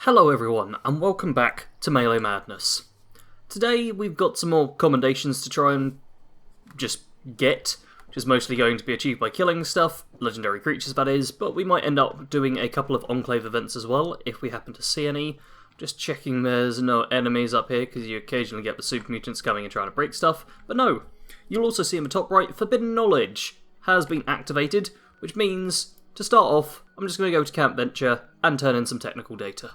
Hello everyone, and welcome back to Melee Madness. Today we've got some more commendations to try and just get, which is mostly going to be achieved by killing stuff, legendary creatures that is, but we might end up doing a couple of Enclave events as well, if we happen to see any. Just checking there's no enemies up here, because you occasionally get the super mutants coming and trying to break stuff, but no. You'll also see in the top right, Forbidden Knowledge has been activated, which means, to start off, I'm just going to go to Camp Venture and turn in some technical data.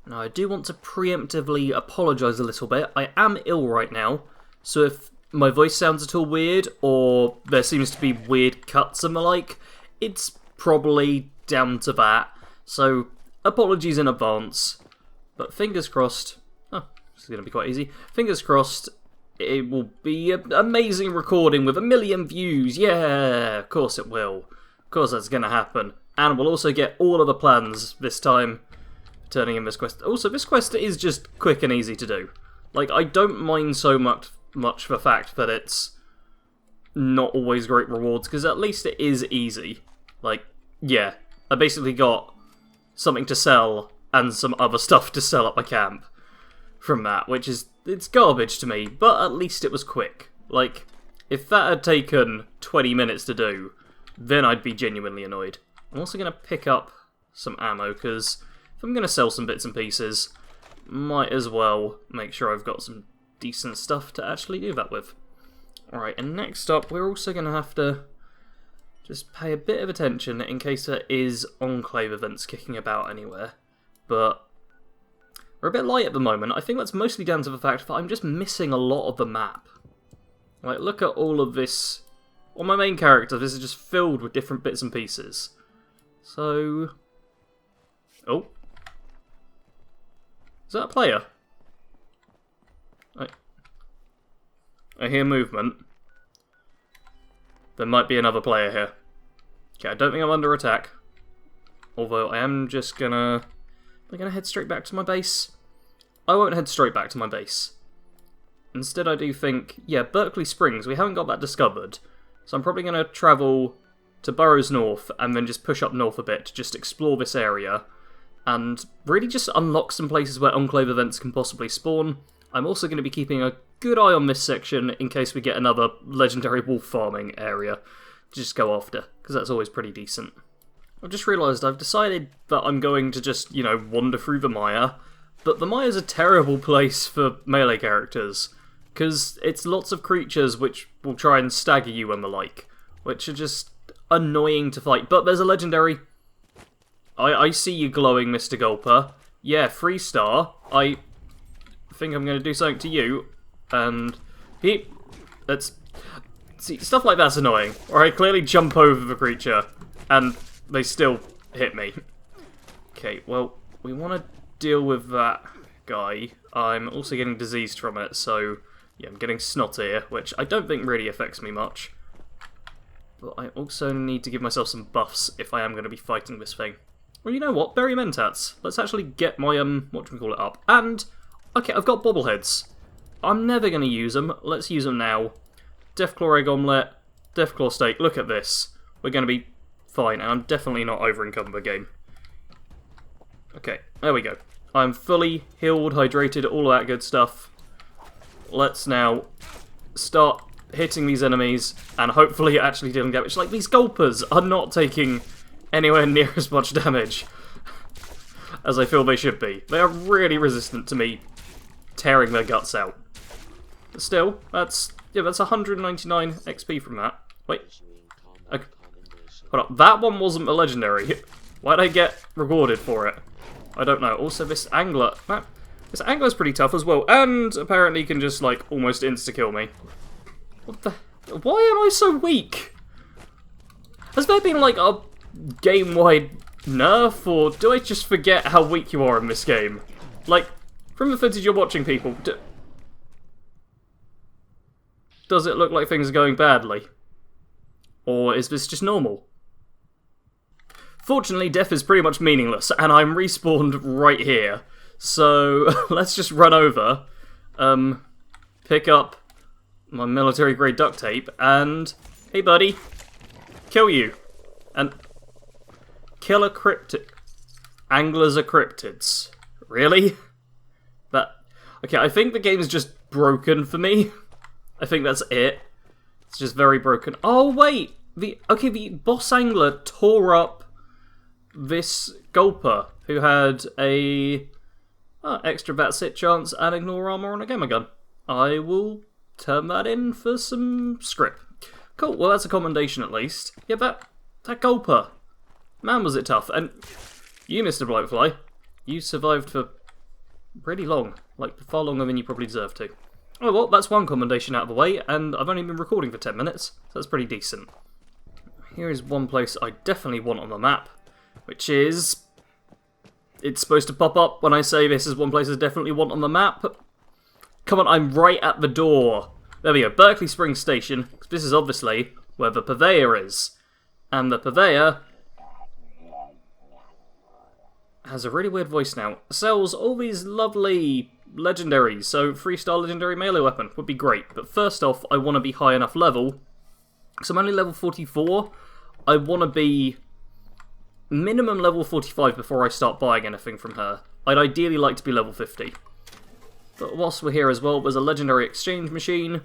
Now, I do want to preemptively apologise a little bit. I am ill right now, so if my voice sounds at all weird, or there seems to be weird cuts and the like, it's probably down to that. So, apologies in advance. But fingers crossed... Oh, this is going to be quite easy. Fingers crossed, it will be an amazing recording with 1 million views. Yeah, of course it will. Of course that's going to happen. And we'll also get all of the plans this time. Turning in this quest. Also, this quest is just quick and easy to do. Like, I don't mind so much the fact that it's not always great rewards, because at least it is easy. Like, yeah, I basically got something to sell and some other stuff to sell at my camp from that, which is, it's garbage to me, but at least it was quick. Like, if that had taken 20 minutes to do, then I'd be genuinely annoyed. I'm also going to pick up some ammo, because if I'm going to sell some bits and pieces, might as well make sure I've got some decent stuff to actually do that with. Alright, and next up, we're also going to have to just pay a bit of attention in case there is Enclave events kicking about anywhere. But we're a bit light at the moment. I think that's mostly down to the fact that I'm just missing a lot of the map. Like, look at all of this. On my main character, this is just filled with different bits and pieces. So... Oh. Is that a player? I hear movement. There might be another player here. Okay, I don't think I'm under attack. Although I am just gonna... Am I gonna head straight back to my base? I won't head straight back to my base. Instead I do think... Yeah, Berkeley Springs, we haven't got that discovered. So I'm probably gonna travel to Burrows North and then just push up north a bit to just explore this area. And really just unlock some places where Enclave events can possibly spawn. I'm also going to be keeping a good eye on this section in case we get another legendary wolf farming area to just go after, because that's always pretty decent. I've just realised I've decided that I'm going to just, you know, wander through the mire, but the mire's a terrible place for melee characters, because it's lots of creatures which will try and stagger you and the like, which are just annoying to fight. But there's a legendary... I see you glowing, Mr. Gulper. Yeah, 3-star. I think I'm going to do something to you. And... That's... See, stuff like that's annoying. Or I clearly jump over the creature, and they still hit me. Okay, well, we want to deal with that guy. I'm also getting diseased from it, so... Yeah, I'm getting snot here, which I don't think really affects me much. But I also need to give myself some buffs if I am going to be fighting this thing. Well, you know what? Berry Mentats. Let's actually get my, whatchamacallit up. And, okay, I've got bobbleheads. I'm never going to use them. Let's use them now. Deathclaw Egg Omelette, Deathclaw Steak. Look at this. We're going to be fine, and I'm definitely not over-encumbered the game. Okay, there we go. I'm fully healed, hydrated, all of that good stuff. Let's now start hitting these enemies, and hopefully actually dealing damage. Like, these Gulpers are not taking anywhere near as much damage as I feel they should be. They are really resistant to me tearing their guts out. But still, that's 199 XP from that. Wait. Okay. Hold up. That one wasn't a legendary. Why'd I get rewarded for it? I don't know. Also, this angler... This angler's pretty tough as well, and apparently can just, like, almost insta-kill me. What the... Why am I so weak? Has there been, like, a game-wide nerf, or do I just forget how weak you are in this game? Like, from the footage you're watching, people, does it look like things are going badly? Or is this just normal? Fortunately, death is pretty much meaningless, and I'm respawned right here. So, let's just run over, pick up my military-grade duct tape, and... Hey, buddy. Kill you. And... Killer cryptid. Anglers are cryptids. Really? Okay, I think the game is just broken for me. I think that's it. It's just very broken. Oh, wait! The boss angler tore up this Gulper, who had a extra VAT hit chance and ignore armor on a gamer gun. I will turn that in for some script. Cool, well that's a commendation at least. Yeah, that Gulper. Man, was it tough. And you, Mr. Blokefly, you survived for pretty long. Like, far longer than you probably deserve to. Oh well, that's one commendation out of the way, and I've only been recording for 10 minutes, so that's pretty decent. Here is one place I definitely want on the map, which is... It's supposed to pop up when I say this is one place I definitely want on the map. Come on, I'm right at the door. There we go, Berkeley Springs Station. This is obviously where the Purveyor is. And the Purveyor has a really weird voice now. Sells all these lovely legendaries, so 3-star legendary melee weapon would be great. But first off, I want to be high enough level. So I'm only level 44. I want to be minimum level 45 before I start buying anything from her. I'd ideally like to be level 50. But whilst we're here as well, there's a legendary exchange machine,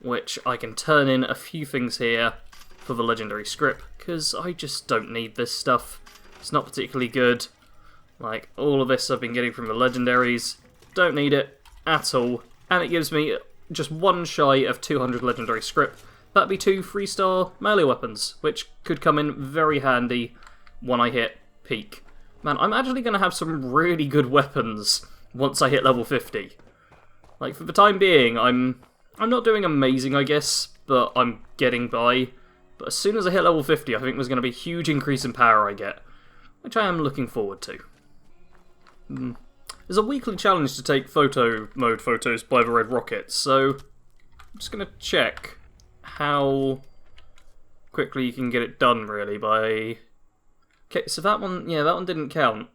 which I can turn in a few things here for the legendary script, because I just don't need this stuff. It's not particularly good. Like, all of this I've been getting from the legendaries. Don't need it at all. And it gives me just one shy of 200 legendary script. That'd be 2 3-star melee weapons, which could come in very handy when I hit peak. Man, I'm actually going to have some really good weapons once I hit level 50. Like, for the time being, I'm not doing amazing, I guess, but I'm getting by. But as soon as I hit level 50, I think there's going to be a huge increase in power I get, which I am looking forward to. There's a weekly challenge to take photo mode photos by the Red Rocket, so I'm just going to check how quickly you can get it done, really, by... Okay, so that one didn't count.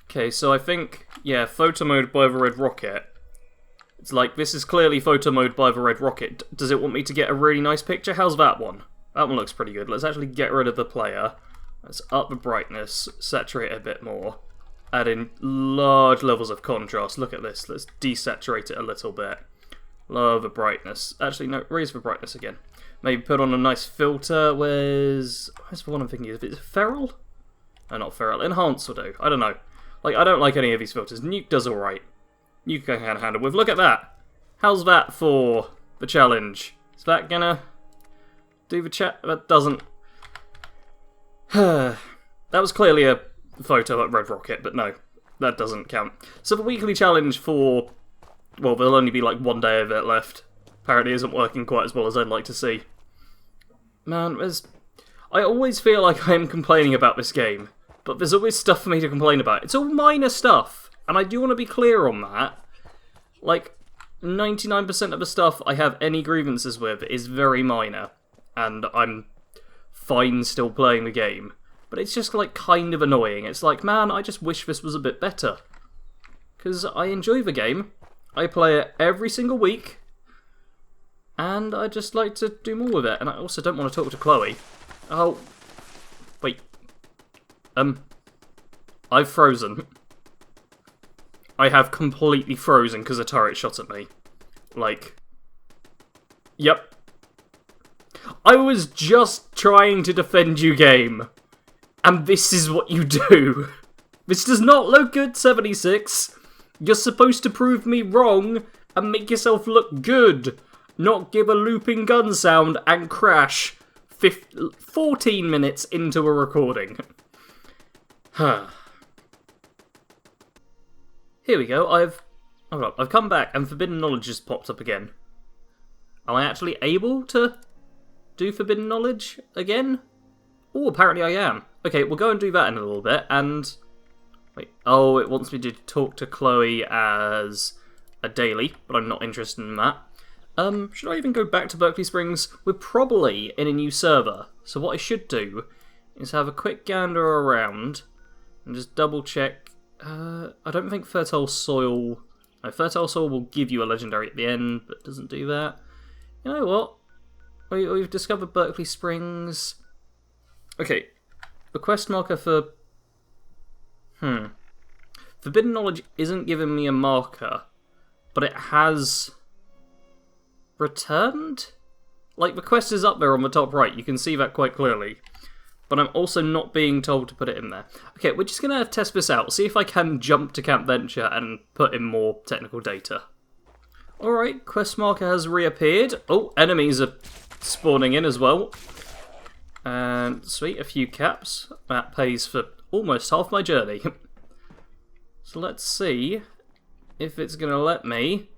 Okay, so I think, yeah, photo mode by the Red Rocket. It's like, this is clearly photo mode by the Red Rocket. Does it want me to get a really nice picture? How's that one? That one looks pretty good. Let's actually get rid of the player. Let's up the brightness, saturate it a bit more. Add in large levels of contrast. Look at this. Let's desaturate it a little bit. Lower the brightness. Actually, no, raise the brightness again. Maybe put on a nice filter. Where's the one I'm thinking of? Is it Feral? No, not Feral. Enhance will do. I don't know. Like, I don't like any of these filters. Nuke does alright. Nuke I can handle with. Look at that! How's that for the challenge? Is that gonna do the chat? That doesn't... That was clearly a photo at Red Rocket, but no, that doesn't count. So the weekly challenge for... Well, there'll only be like one day of it left. Apparently isn't working quite as well as I'd like to see. Man, I always feel like I am complaining about this game, but there's always stuff for me to complain about. It's all minor stuff, and I do want to be clear on that. Like, 99% of the stuff I have any grievances with is very minor, and I'm fine still playing the game. But it's just, like, kind of annoying. It's like, man, I just wish this was a bit better. Because I enjoy the game. I play it every single week. And I just like to do more with it. And I also don't want to talk to Chloe. Oh. Wait. I've frozen. I have completely frozen because a turret shot at me. Like. Yep. I was just trying to defend you, game. And this is what you do. This does not look good, 76. You're supposed to prove me wrong and make yourself look good. Not give a looping gun sound and crash 14 minutes into a recording. Here we go. I've come back and Forbidden Knowledge just popped up again. Am I actually able to do Forbidden Knowledge again? Oh, apparently I am. Okay, we'll go and do that in a little bit, and... Wait, oh, it wants me to talk to Chloe as a daily, but I'm not interested in that. Should I even go back to Berkeley Springs? We're probably in a new server, so what I should do is have a quick gander around and just double check. I don't think Fertile Soil... No, Fertile Soil will give you a legendary at the end, but doesn't do that. You know what? We've discovered Berkeley Springs... Okay, the quest marker for... Forbidden Knowledge isn't giving me a marker, but it has returned? Like, the quest is up there on the top right, you can see that quite clearly. But I'm also not being told to put it in there. Okay, we're just going to test this out, see if I can jump to Camp Venture and put in more technical data. Alright, quest marker has reappeared. Oh, enemies are spawning in as well. And sweet, a few caps. That pays for almost half my journey. So let's see if it's going to let me.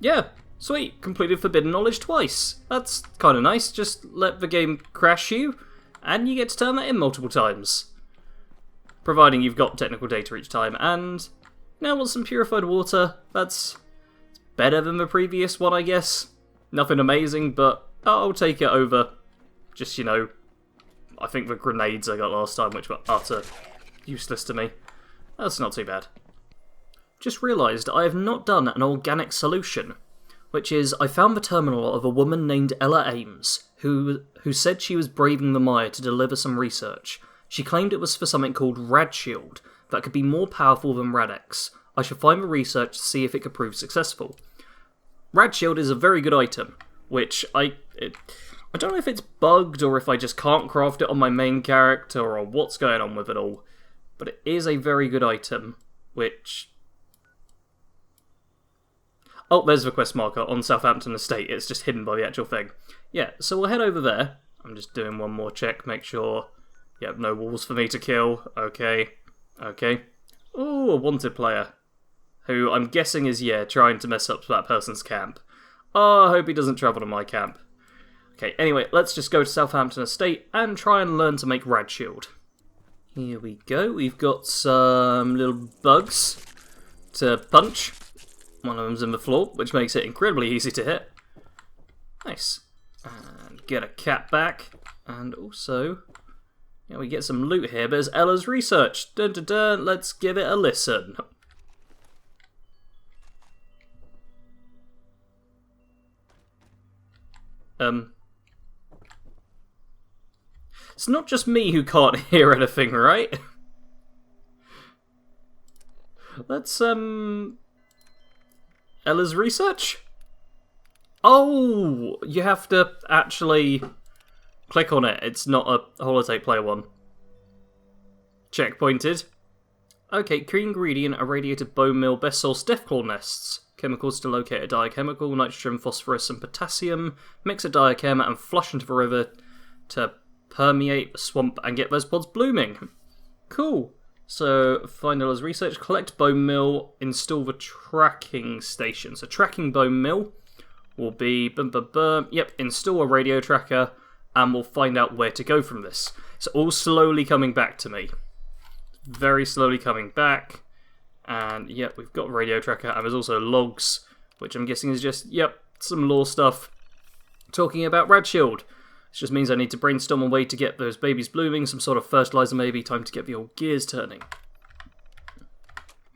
Yeah, sweet, completed Forbidden Knowledge twice. That's kind of nice. Just let the game crash you, and you get to turn that in multiple times. Providing you've got technical data each time. And now want some purified water. That's better than the previous one, I guess. Nothing amazing, but I'll take it over just, you know, I think the grenades I got last time, which were utter useless to me. That's not too bad. Just realised I have not done an organic solution, which is I found the terminal of a woman named Ella Ames, who said she was braving the mire to deliver some research. She claimed it was for something called Radshield that could be more powerful than Radex. I should find the research to see if it could prove successful. Radshield is a very good item, which I don't know if it's bugged or if I just can't craft it on my main character or what's going on with it all, but it is a very good item, which... Oh, there's the quest marker on Southampton Estate. It's just hidden by the actual thing. Yeah, so we'll head over there. I'm just doing one more check, make sure... Yep, no walls for me to kill. Okay. Okay. Ooh, a wanted player. Who I'm guessing is, yeah, trying to mess up that person's camp. Oh, I hope he doesn't travel to my camp. Okay, anyway, let's just go to Southampton Estate and try and learn to make Radshield. Here we go. We've got some little bugs to punch. One of them's in the floor, which makes it incredibly easy to hit. Nice. And get a cat back. And also... yeah, we get some loot here. There's Ella's research. Dun dun dun. Let's give it a listen. It's not just me who can't hear anything, right? Let's, Ella's research? Oh! You have to actually... click on it, it's not a holotape player one. Checkpointed. Okay, key ingredient, irradiated bone meal, best source deathclaw nests. Chemicals to locate a diachemical, nitrogen, phosphorus and potassium. Mix a diachem and flush into the river to permeate the swamp and get those pods blooming. Cool. So, find Ella's research, collect bone meal, install the tracking station. So tracking bone meal will be, yep, install a radio tracker, and we'll find out where to go from this. It's all slowly coming back to me. Very slowly coming back. And, yep, we've got a radio tracker, and there's also logs, which I'm guessing is just, yep, some lore stuff talking about Radshield. This just means I need to brainstorm a way to get those babies blooming, some sort of fertilizer maybe, time to get the old gears turning.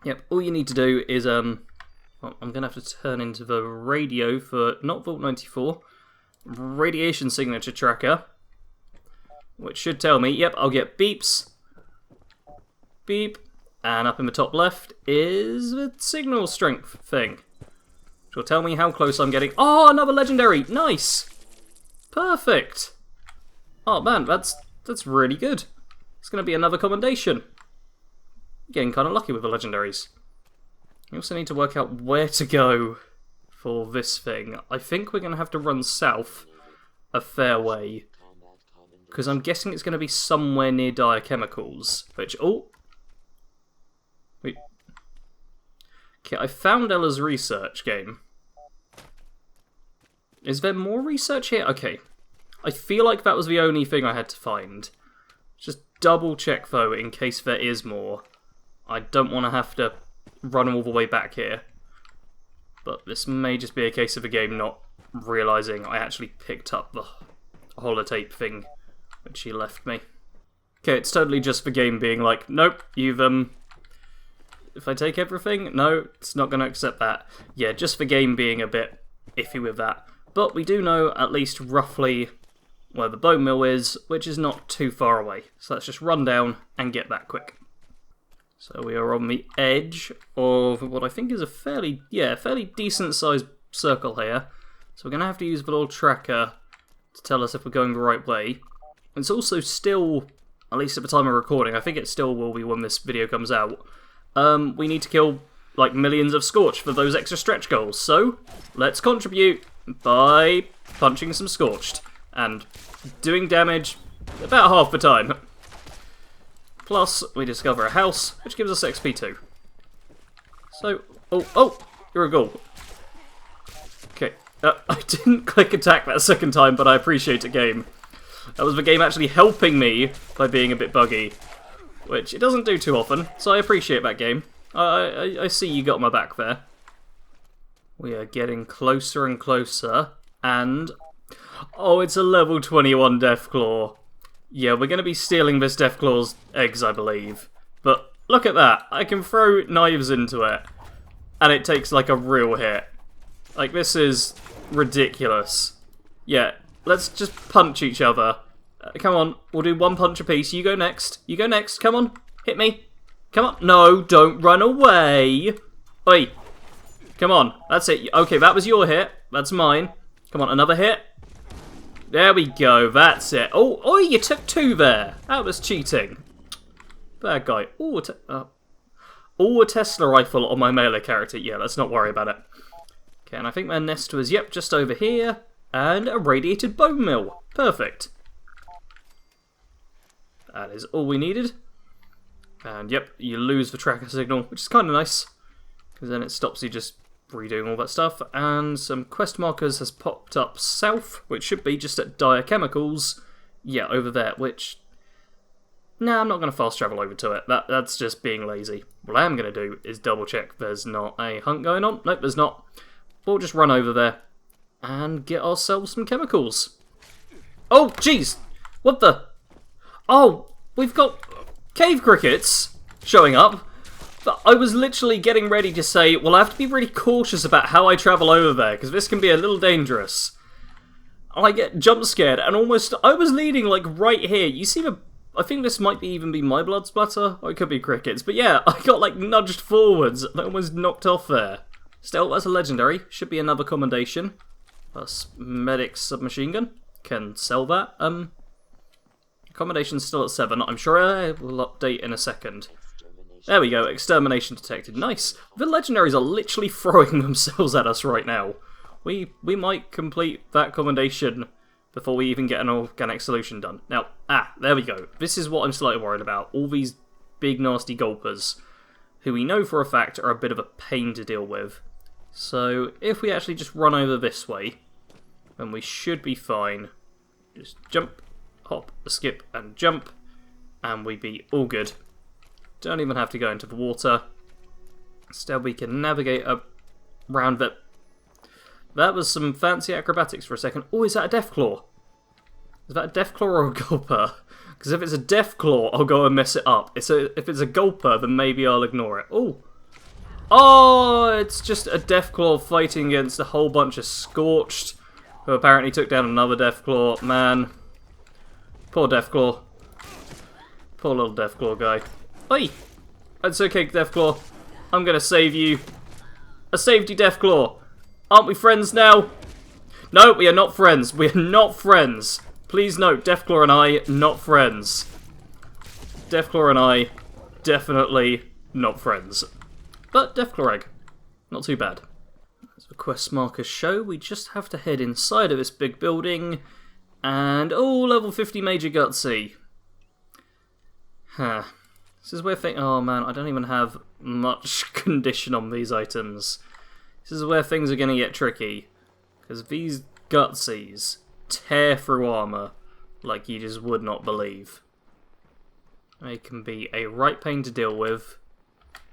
Yep, all you need to do is, well, I'm going to have to turn into the radio for, not Vault 94, radiation signature tracker, which should tell me, yep, I'll get beeps, beep, and up in the top left is the signal strength thing, which will tell me how close I'm getting. Oh, another legendary, nice, perfect. Oh man, that's really good. It's going to be another commendation. Getting kind of lucky with the legendaries. You also need to work out where to go for this thing. I think we're going to have to run south a fair way, because I'm guessing it's going to be somewhere near diachemicals, which, oh, wait. Okay, I found Ella's research game. Is there more research here? Okay, I feel like that was the only thing I had to find. Just double check though, in case there is more. I don't want to have to run all the way back here. But this may just be a case of the game not realising I actually picked up the holotape thing which she left me. Okay, it's totally just the game being like, nope, you've, if I take everything, no, it's not going to accept that. Yeah, just the game being a bit iffy with that. But we do know at least roughly where the bone mill is, which is not too far away. So let's just run down and get that quick. So we are on the edge of what I think is a fairly decent sized circle here. So we're going to have to use the little tracker to tell us if we're going the right way. It's also still, at least at the time of recording, I think it still will be when this video comes out, we need to kill like millions of Scorch for those extra stretch goals. So let's contribute by punching some Scorched and doing damage about half the time. Plus, we discover a house, which gives us XP too. So, oh, you're a ghoul. Okay, I didn't click attack that second time, but I appreciate it, game. That was the game actually helping me by being a bit buggy, which it doesn't do too often, so I appreciate that, game. I see you got my back there. We are getting closer and closer, and... oh, it's a level 21 Deathclaw. Yeah, we're going to be stealing this Deathclaw's eggs, I believe. But look at that. I can throw knives into it, and it takes like a real hit. Like, this is ridiculous. Yeah, let's just punch each other. Come on, we'll do one punch apiece. You go next. You go next. Come on, hit me. Come on. No, don't run away. Oi. Come on, that's it. Okay, that was your hit. That's mine. Come on, another hit. There we go, that's it. Oh, you took 2 there. That was cheating. Bad guy. A Tesla rifle on my melee character. Yeah, let's not worry about it. Okay, and I think my nest was, yep, just over here. And a radiated bone mill. Perfect. That is all we needed. And yep, you lose the tracker signal, which is kind of nice. Because then it stops you just redoing all that stuff, and some quest markers has popped up south, which should be just at Dire Chemicals. Yeah, over there, which... nah, I'm not going to fast travel over to it. That's just being lazy. What I am going to do is double check there's not a hunt going on. Nope, there's not. We'll just run over there and get ourselves some chemicals. Oh, jeez! What the... oh, we've got cave crickets showing up. But I was literally getting ready to say, well, I have to be really cautious about how I travel over there, because this can be a little dangerous. And I get jump scared, and almost, I was leading, like, right here. You see the, I think this might even be my blood splatter, or it could be crickets. But yeah, I got, like, nudged forwards, and I almost knocked off there. Still, that's a legendary. Should be another commendation. Plus, medic submachine gun. Can sell that. Accommodation's still at 7. I'm sure I will update in a second. There we go, extermination detected. Nice. The legendaries are literally throwing themselves at us right now. We might complete that commendation before we even get an organic solution done. Now, there we go. This is what I'm slightly worried about. All these big nasty gulpers, who we know for a fact are a bit of a pain to deal with. So, if we actually just run over this way, then we should be fine. Just jump, hop, skip, and jump, and we'd be all good. Don't even have to go into the water. Instead, we can navigate around that. That was some fancy acrobatics for a second. Oh, is that a Deathclaw? Is that a Deathclaw or a Gulper? Because if it's a Deathclaw, I'll go and mess it up. If it's a Gulper, then maybe I'll ignore it. Oh, it's just a Deathclaw fighting against a whole bunch of Scorched, who apparently took down another Deathclaw. Man. Poor Deathclaw. Poor little Deathclaw guy. Oi! It's okay, Deathclaw. I'm gonna save you. I saved you, Deathclaw. Aren't we friends now? No, we are not friends. We are not friends. Please note, Deathclaw and I, not friends. Deathclaw and I, definitely not friends. But Deathclaw egg, not too bad. As the quest markers show, we just have to head inside of this big building. And, oh, level 50 Major Gutsy. Huh. This is where oh man, I don't even have much condition on these items. This is where things are going to get tricky. Because these Gutsies tear through armour like you just would not believe. They can be a right pain to deal with.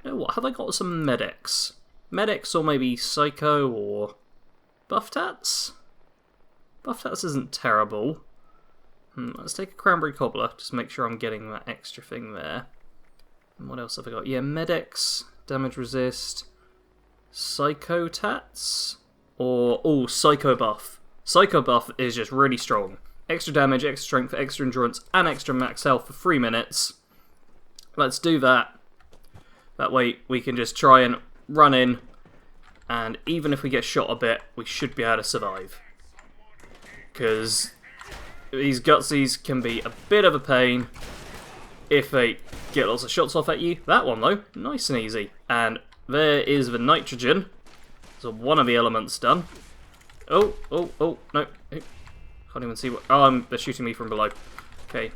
You know what, have I got some medics? Medics or maybe Psycho or Buff Tats? Buff Tats isn't terrible. Let's take a Cranberry Cobbler, just make sure I'm getting that extra thing there. And what else have I got? Yeah, medics, damage resist, Psycho Tats, or, oh, Psycho Buff. Psycho Buff is just really strong. Extra damage, extra strength, extra endurance, and extra max health for 3 minutes. Let's do that. That way we can just try and run in, and even if we get shot a bit, we should be able to survive. Because these gutsies can be a bit of a pain if they get lots of shots off at you. That one though, nice and easy. And there is the nitrogen. So one of the elements done. Oh, no. Can't even see what... Oh, they're shooting me from below. Okay,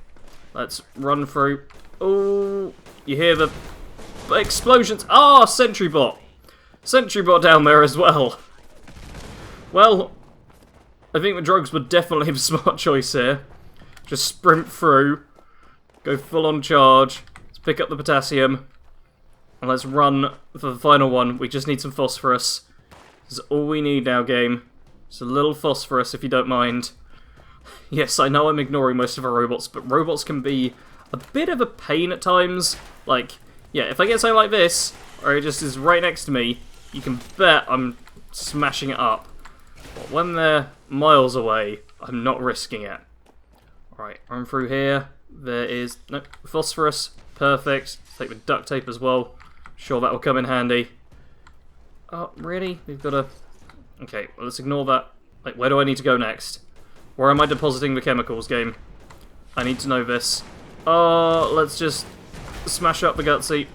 let's run through. Oh, you hear the explosions. Ah, sentry bot. Sentry bot down there as well. Well, I think the drugs were definitely a smart choice here. Just sprint through. Go full on charge. Let's pick up the potassium. And let's run for the final one. We just need some phosphorus. This is all we need now, game. Just a little phosphorus, if you don't mind. Yes, I know I'm ignoring most of our robots, but robots can be a bit of a pain at times. Like, yeah, if I get something like this, or it just is right next to me, you can bet I'm smashing it up. But when they're miles away, I'm not risking it. Alright, run through here. There is... Nope, phosphorus. Perfect. Take the duct tape as well. Sure, that will come in handy. Oh, really? We've got to... Okay, well, let's ignore that. Like, where do I need to go next? Where am I depositing the chemicals, game? I need to know this. Oh, let's just smash up the gutsy.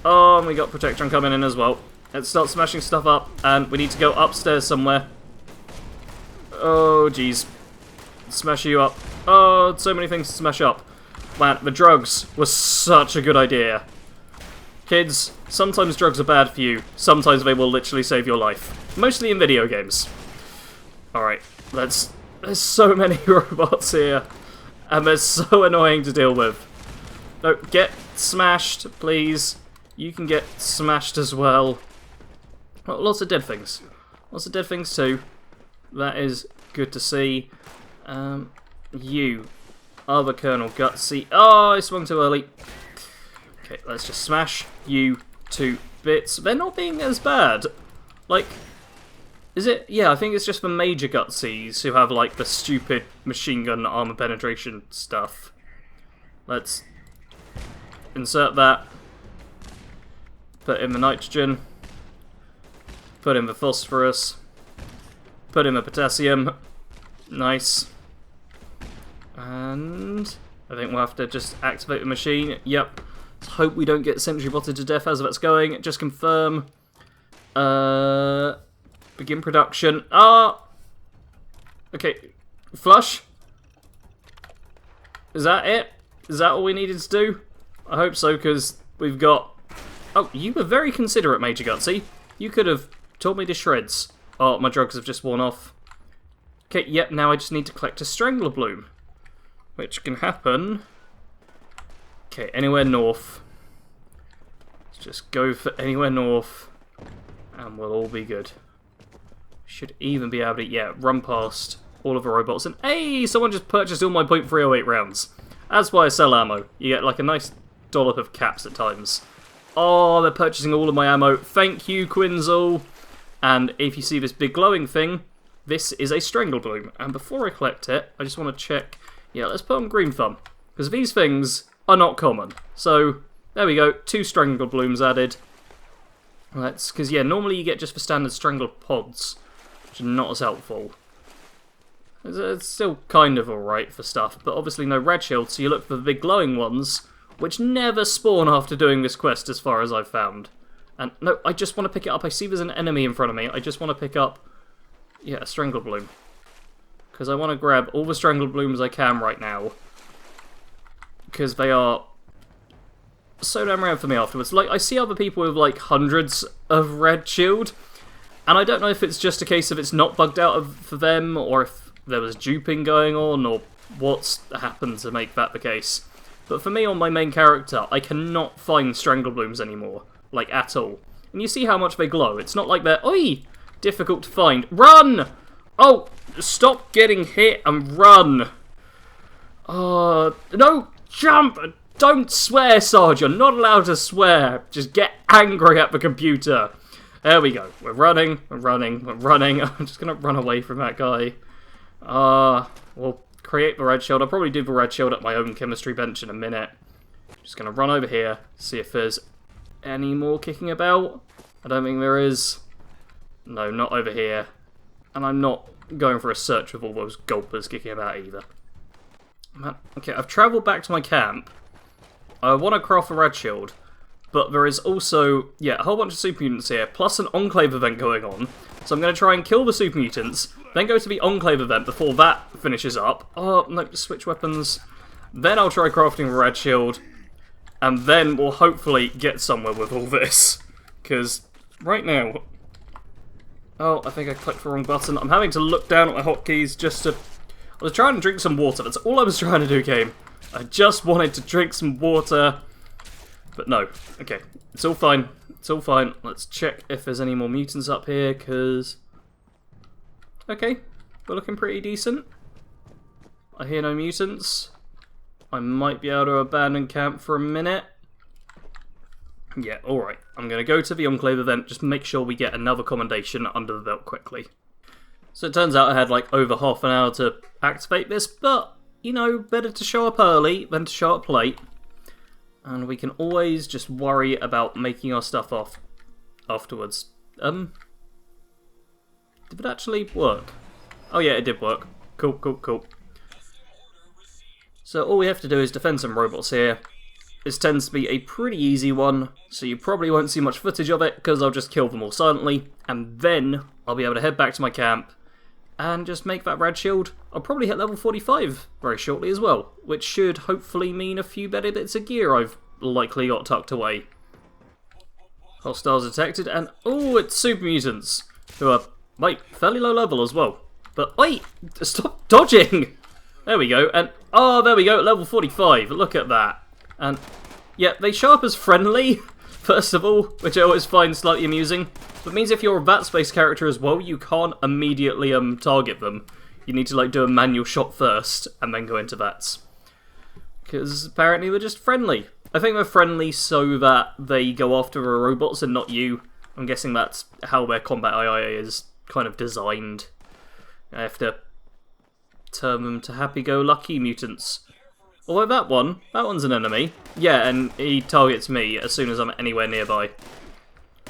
Oh, and we got protection coming in as well. Let's start smashing stuff up, and we need to go upstairs somewhere. Oh, jeez. Smash you up. Oh, so many things to smash up. Man, the drugs were such a good idea. Kids, sometimes drugs are bad for you. Sometimes they will literally save your life. Mostly in video games. Alright, there's so many robots here. And they're so annoying to deal with. No, get smashed, please. You can get smashed as well. Oh, lots of dead things. Lots of dead things too. That is good to see. You are the Colonel Gutsy. Oh, I swung too early. Okay, let's just smash you to bits. They're not being as bad. Like, is it? Yeah, I think it's just the major Gutsies who have, like, the stupid machine gun armor penetration stuff. Let's insert that. Put in the nitrogen. Put in the phosphorus. Put in the potassium. Nice. And I think we'll have to just activate the machine. Yep. Let's hope we don't get sentry botted to death as that's going. Just confirm. Begin production. Ah! Okay. Flush? Is that it? Is that all we needed to do? I hope so, because we've got... Oh, you were very considerate, Major Gutsy. You could have torn me to shreds. Oh, my drugs have just worn off. Okay, yep, now I just need to collect a Strangler Bloom. Which can happen... Okay, anywhere north. Let's just go for anywhere north. And we'll all be good. Should even be able to, yeah, run past all of the robots. And hey, someone just purchased all my .308 rounds. That's why I sell ammo. You get like a nice dollop of caps at times. Oh, they're purchasing all of my ammo. Thank you, Quinzel. And if you see this big glowing thing, this is a Strangle Bloom. And before I collect it, I just want to check. Yeah, let's put on Green Thumb. Because these things are not common. So, there we go. 2 Strangle Blooms added. Let's, because yeah, normally you get just the standard Strangle Pods, which are not as helpful. It's still kind of alright for stuff, but obviously no Radshield, so you look for the big glowing ones, which never spawn after doing this quest as far as I've found. And no, I just want to pick it up. I see there's an enemy in front of me. I just want to pick up, yeah, a Strangle Bloom. Because I want to grab all the Strangle Blooms I can right now. Because they are so damn rare for me afterwards. Like, I see other people with like hundreds of Radshield, and I don't know if it's just a case of it's not bugged out for them, or if there was duping going on, or what's happened to make that the case. But for me, on my main character, I cannot find Strangle Blooms anymore. Like, at all. And you see how much they glow. It's not like they're, oi, difficult to find. Run! Oh, stop getting hit and run. No, jump! Don't swear, Sarge. You're not allowed to swear. Just get angry at the computer. There we go. We're running, we're running, we're running. I'm just going to run away from that guy. We'll create the Radshield. I'll probably do the Radshield at my own chemistry bench in a minute. Just going to run over here, see if there's any more kicking about? I don't think there is. No, not over here. And I'm not going for a search of all those gulpers kicking about either. Okay, I've travelled back to my camp. I want to craft a Radshield, but there is also, yeah, a whole bunch of super mutants here, plus an Enclave event going on. So I'm going to try and kill the super mutants, then go to the Enclave event before that finishes up. Oh, no, switch weapons. Then I'll try crafting a Radshield, and then we'll hopefully get somewhere with all this. Because right now... Oh, I think I clicked the wrong button. I'm having to look down at my hotkeys just to... I was trying to drink some water. That's all I was trying to do, game. I just wanted to drink some water. But no. Okay. It's all fine. It's all fine. Let's check if there's any more mutants up here, because... Okay. We're looking pretty decent. I hear no mutants. I might be able to abandon camp for a minute. Yeah, alright. I'm going to go to the Enclave event, just make sure we get another commendation under the belt quickly. So it turns out I had like over half an hour to activate this, but, you know, better to show up early than to show up late. And we can always just worry about making our stuff off afterwards. Did it actually work? Oh yeah, it did work. Cool, cool, cool. So all we have to do is defend some robots here. This tends to be a pretty easy one, so you probably won't see much footage of it, because I'll just kill them all silently, and then I'll be able to head back to my camp and just make that Radshield. I'll probably hit level 45 very shortly as well, which should hopefully mean a few better bits of gear I've likely got tucked away. Hostiles detected, and oh, it's super mutants, who are, wait, fairly low level as well. But wait, stop dodging! There we go, and oh, there we go, level 45, look at that. And, yeah, they show up as friendly, first of all, which I always find slightly amusing. That means if you're a VAT-space character as well, you can't immediately target them. You need to, like, do a manual shot first, and then go into VATs. Because apparently they're just friendly. I think they're friendly so that they go after the robots and not you. I'm guessing that's how their combat AI is kind of designed. I have to turn them to happy-go-lucky mutants. Although that one's an enemy. Yeah, and he targets me as soon as I'm anywhere nearby.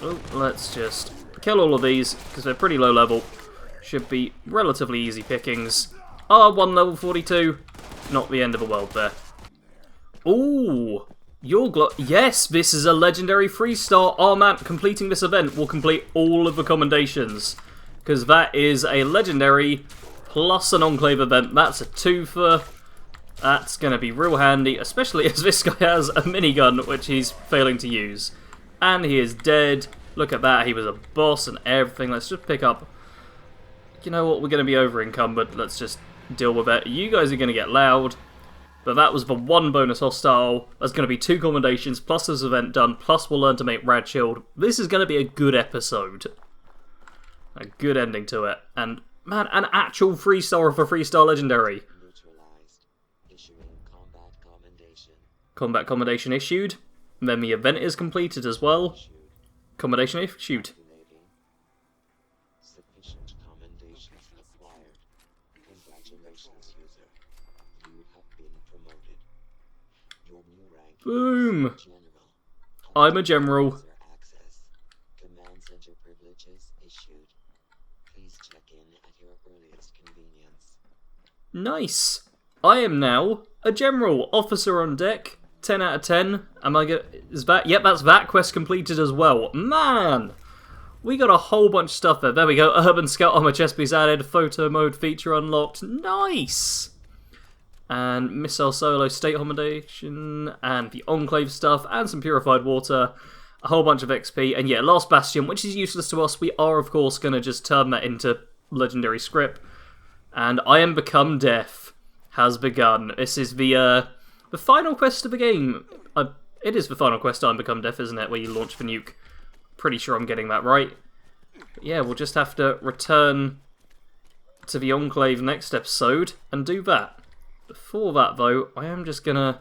Oh, let's just kill all of these, because they're pretty low level. Should be relatively easy pickings. Ah, one level 42. Not the end of the world there. Ooh, yes, this is a legendary 3-star. Oh man, completing this event will complete all of the commendations. Because that is a legendary plus an Enclave event. That's a 2-for. That's going to be real handy, especially as this guy has a minigun, which he's failing to use. And he is dead. Look at that, he was a boss and everything. Let's just pick up... You know what, we're going to be over encumbered. Let's just deal with it. You guys are going to get loud. But that was the one bonus hostile. There's going to be 2 commendations, plus this event done, plus we'll learn to make Radshield. This is going to be a good episode. A good ending to it. And, man, an actual 3-star of a 3-star legendary. Combat commendation issued. And then the event is completed as well. Commendation issued. Sufficient commendations acquired. Congratulations, user. You have been promoted. Your new rank Boom! is General. I'm a general. User access. Command center privileges issued. Please check in at your earliest convenience. Nice. I am now a general. Officer on deck. 10 out of 10. Am I gonna... Is that... Yep, that's that quest completed as well. Man! We got a whole bunch of stuff there. There we go. Urban Scout armor chest piece added. Photo mode feature unlocked. Nice! And Missile Solo state commendation. And the Enclave stuff. And some purified water. A whole bunch of XP. And yeah, Last Bastion, which is useless to us. We are, of course, going to just turn that into legendary script. And I Am Become Death has begun. This is the final quest of the game. It is the final quest, I Am Become Death, isn't it? Where you launch the nuke. Pretty sure I'm getting that right. But yeah, we'll just have to return to the Enclave next episode and do that. Before that, though, I am just gonna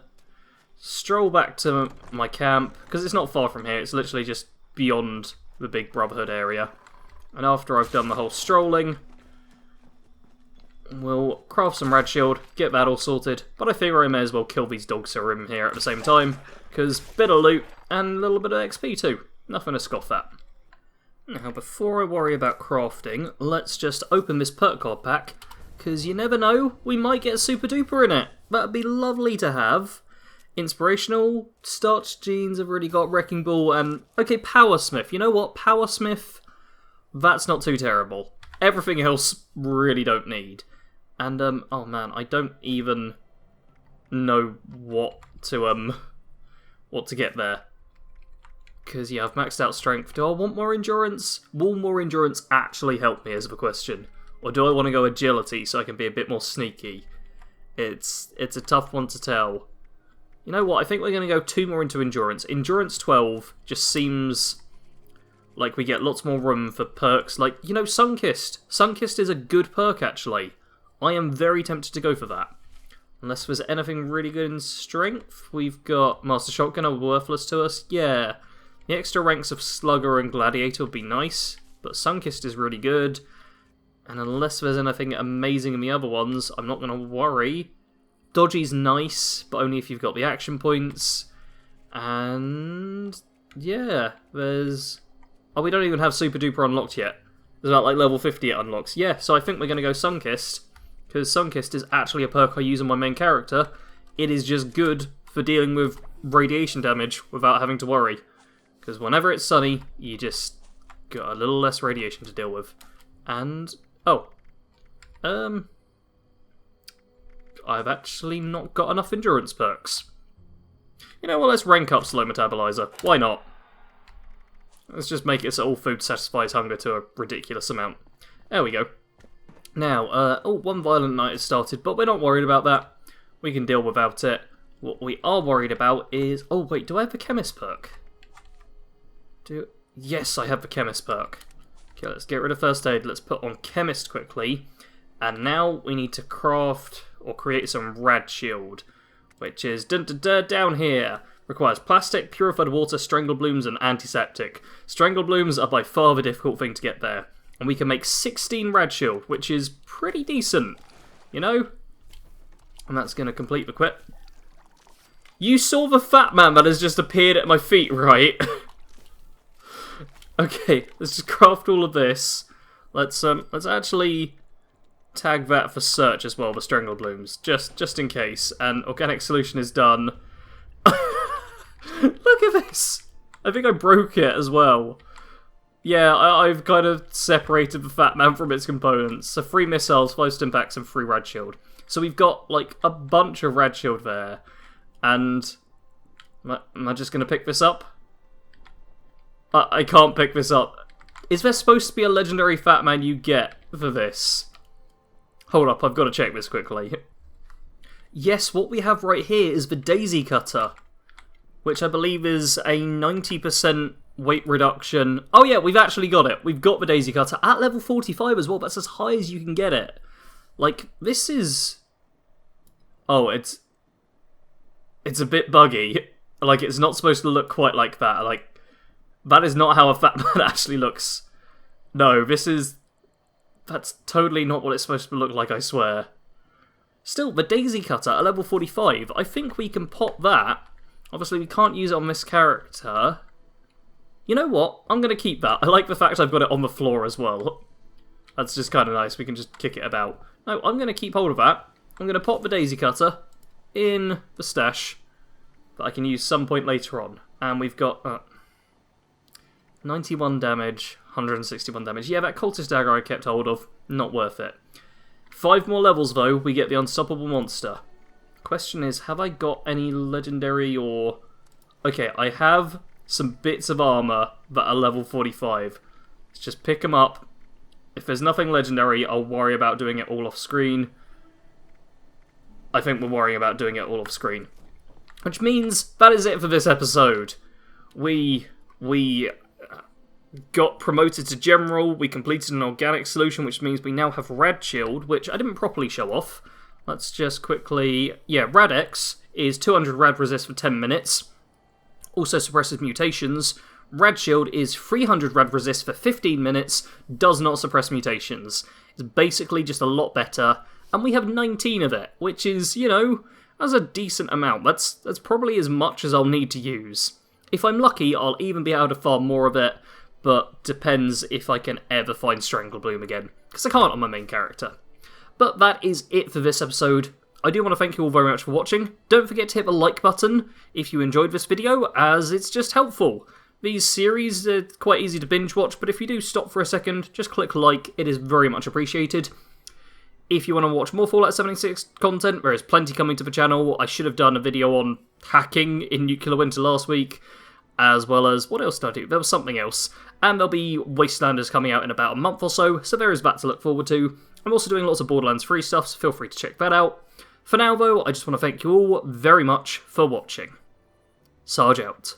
stroll back to my camp, because it's not far from here. It's literally just beyond the Big Brotherhood area. And after I've done the whole strolling, we'll craft some Radshield, get that all sorted, but I figure I may as well kill these dogs that are in here at the same time, because bit of loot and a little bit of XP too. Nothing to scoff at. Now, before I worry about crafting, let's just open this perk card pack, because you never know, we might get super duper in it. That'd be lovely to have. Inspirational, Starch Jeans have already got Wrecking Ball, and okay, Powersmith. You know what? Powersmith, that's not too terrible. Everything else, really don't need. And, oh man, I don't even know what to get there. Because, yeah, I've maxed out strength. Do I want more endurance? Will more endurance actually help me, is the question? Or do I want to go agility so I can be a bit more sneaky? It's a tough one to tell. You know what, I think we're going to go 2 more into endurance. Endurance 12 just seems like we get lots more room for perks. Like, you know, Sunkissed. Sunkissed is a good perk, actually. I am very tempted to go for that. Unless there's anything really good in strength. We've got Master Shotgun are worthless to us. Yeah. The extra ranks of Slugger and Gladiator would be nice, but Sunkissed is really good. And unless there's anything amazing in the other ones, I'm not going to worry. Dodgy's nice, but only if you've got the action points. And yeah, there's... Oh, we don't even have Super Duper unlocked yet. There's about like level 50 it unlocks. Yeah, so I think we're going to go Sunkissed, because Sunkissed is actually a perk I use on my main character. It is just good for dealing with radiation damage without having to worry. Because whenever it's sunny, you just got a little less radiation to deal with. And, oh, I've actually not got enough endurance perks. You know what, let's rank up Slow Metabolizer. Why not? Let's just make it so all food satisfies hunger to a ridiculous amount. There we go. Now, oh, one violent night has started, but we're not worried about that. We can deal without it. What we are worried about is... Oh, wait, do I have the Chemist perk? Yes, I have the Chemist perk. Okay, let's get rid of First Aid. Let's put on Chemist quickly. And now we need to craft or create some Radshield, which is down here. Requires plastic, purified water, strangle blooms, and antiseptic. Strangle blooms are by far the difficult thing to get there. And we can make 16 Radshield, which is pretty decent, you know? And that's going to complete the quit. You saw the fat man that has just appeared at my feet, right? Okay, let's just craft all of this. Let's actually tag that for search as well, the strangle blooms, just in case. And organic solution is done. Look at this! I think I broke it as well. Yeah, I've kind of separated the Fat Man from its components. So 3 missiles, 5 stimpaks, and 3 Radshield. So we've got like a bunch of Radshield there. And am I just going to pick this up? I can't pick this up. Is there supposed to be a legendary Fat Man you get for this? Hold up, I've got to check this quickly. Yes, what we have right here is the Daisy Cutter, which I believe is a 90% weight reduction. Oh yeah, we've actually got it. We've got the Daisy Cutter at level 45 as well. That's as high as you can get it. Like, this is... Oh, it's a bit buggy. Like, it's not supposed to look quite like that. Like, that is not how a Fat Man actually looks. No, that's totally not what it's supposed to look like, I swear. Still, the Daisy Cutter at level 45, I think we can pop that. Obviously, we can't use it on this character. You know what? I'm going to keep that. I like the fact I've got it on the floor as well. That's just kind of nice. We can just kick it about. No, I'm going to keep hold of that. I'm going to pop the Daisy Cutter in the stash that I can use some point later on. And we've got 91 damage, 161 damage. Yeah, that Cultist Dagger I kept hold of. Not worth it. 5 more levels, though, we get the Unstoppable Monster. Question is, have I got any legendary or... Okay, I have some bits of armor that are level 45. Let's just pick them up. If there's nothing legendary, I'll worry about doing it all off screen. I think we're worrying about doing it all off screen. Which means that is it for this episode. We got promoted to General, we completed an organic solution, which means we now have Radshield, which I didn't properly show off. Let's just quickly... Yeah, Radex is 200 rad resist for 10 minutes. Also suppresses mutations. Radshield is 300 rad resist for 15 minutes. Does not suppress mutations. It's basically just a lot better. and we have 19 of it, which is, you know, that's a decent amount. That's probably as much as I'll need to use. If I'm lucky, I'll even be able to farm more of it, but depends if I can ever find Stranglebloom again, because I can't on my main character. But that is it for this episode. I do want to thank you all very much for watching. Don't forget to hit the like button if you enjoyed this video, as it's just helpful. These series are quite easy to binge watch, but if you do stop for a second, just click like, it is very much appreciated. If you want to watch more Fallout 76 content, there is plenty coming to the channel. I should have done a video on hacking in Nuclear Winter last week, as well as, what else did I do? There was something else. And there'll be Wastelanders coming out in about a month or so there is that to look forward to. I'm also doing lots of Borderlands 3 stuff, so feel free to check that out. For now, though, I just want to thank you all very much for watching. Sarge out.